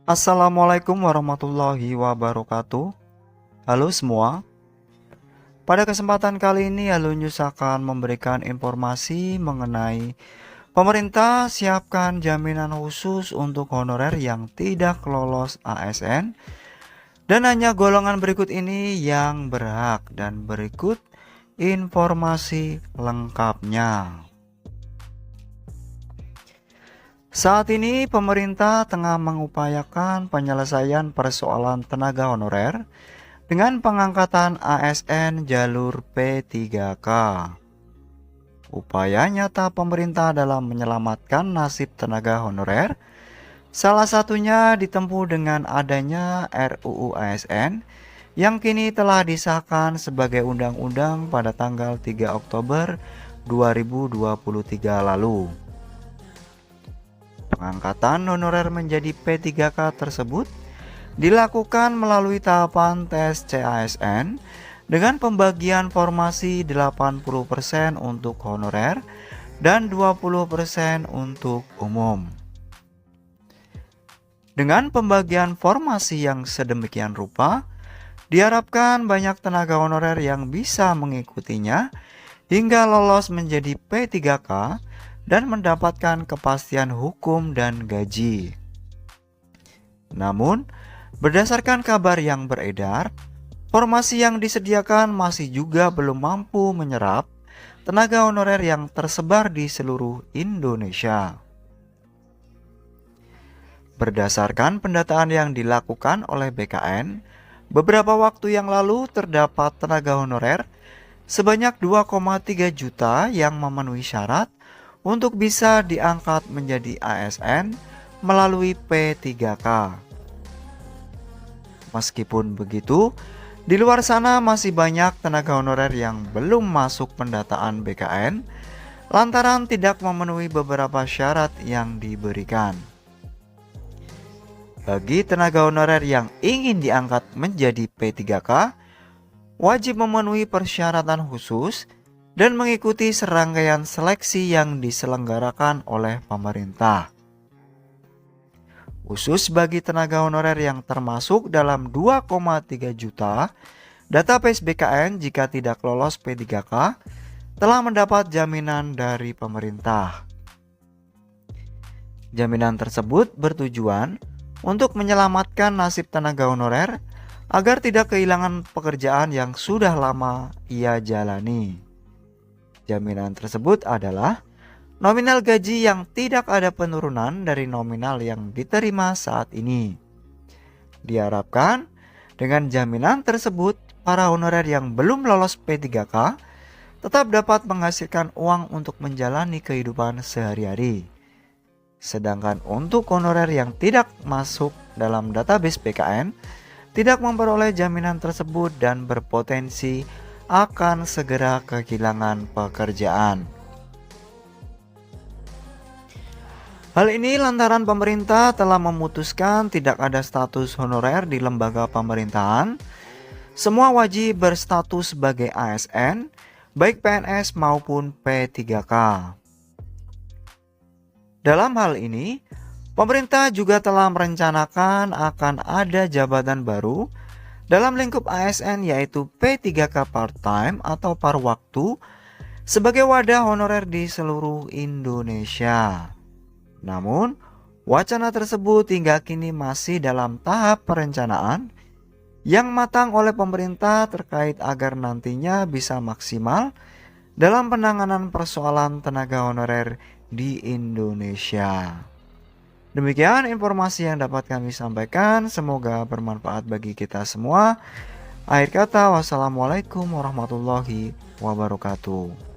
Assalamualaikum warahmatullahi wabarakatuh. Halo semua. Pada kesempatan kali ini Alunius akan memberikan informasi mengenai pemerintah siapkan jaminan khusus untuk honorer yang tidak lolos ASN dan hanya golongan berikut ini yang berhak, dan berikut informasi lengkapnya. Saat ini pemerintah tengah mengupayakan penyelesaian persoalan tenaga honorer dengan pengangkatan ASN jalur P3K. Upaya nyata pemerintah dalam menyelamatkan nasib tenaga honorer salah satunya ditempuh dengan adanya RUU ASN yang kini telah disahkan sebagai undang-undang pada tanggal 3 Oktober 2023 lalu. Pengangkatan honorer menjadi P3K tersebut dilakukan melalui tahapan tes CASN dengan pembagian formasi 80% untuk honorer dan 20% untuk umum. Dengan pembagian formasi yang sedemikian rupa, diharapkan banyak tenaga honorer yang bisa mengikutinya hingga lolos menjadi P3K dan mendapatkan kepastian hukum dan gaji. Namun, berdasarkan kabar yang beredar, formasi yang disediakan masih juga belum mampu menyerap tenaga honorer yang tersebar di seluruh Indonesia. Berdasarkan pendataan yang dilakukan oleh BKN, beberapa waktu yang lalu terdapat tenaga honorer sebanyak 2,3 juta yang memenuhi syarat untuk bisa diangkat menjadi ASN melalui P3K. Meskipun begitu, di luar sana masih banyak tenaga honorer yang belum masuk pendataan BKN lantaran tidak memenuhi beberapa syarat yang diberikan. Bagi tenaga honorer yang ingin diangkat menjadi P3K, wajib memenuhi persyaratan khusus dan mengikuti serangkaian seleksi yang diselenggarakan oleh pemerintah. Khusus bagi tenaga honorer yang termasuk dalam 2,3 juta, database BKN jika tidak lolos P3K telah mendapat jaminan dari pemerintah. Jaminan tersebut bertujuan untuk menyelamatkan nasib tenaga honorer agar tidak kehilangan pekerjaan yang sudah lama ia jalani. Jaminan tersebut adalah nominal gaji yang tidak ada penurunan dari nominal yang diterima saat ini. Diharapkan dengan jaminan tersebut, para honorer yang belum lolos P3K tetap dapat menghasilkan uang untuk menjalani kehidupan sehari-hari. Sedangkan untuk honorer yang tidak masuk dalam database BKN, tidak memperoleh jaminan tersebut dan berpotensi akan segera kehilangan pekerjaan. Hal ini lantaran pemerintah telah memutuskan tidak ada status honorer di lembaga pemerintahan. Semua wajib berstatus sebagai ASN, baik PNS maupun P3K. Dalam hal ini, pemerintah juga telah merencanakan akan ada jabatan baru dalam lingkup ASN, yaitu P3K part-time atau paruh waktu sebagai wadah honorer di seluruh Indonesia. Namun, wacana tersebut hingga kini masih dalam tahap perencanaan yang matang oleh pemerintah terkait agar nantinya bisa maksimal dalam penanganan persoalan tenaga honorer di Indonesia. Demikian informasi yang dapat kami sampaikan, semoga bermanfaat bagi kita semua. Akhir kata, wassalamualaikum warahmatullahi wabarakatuh.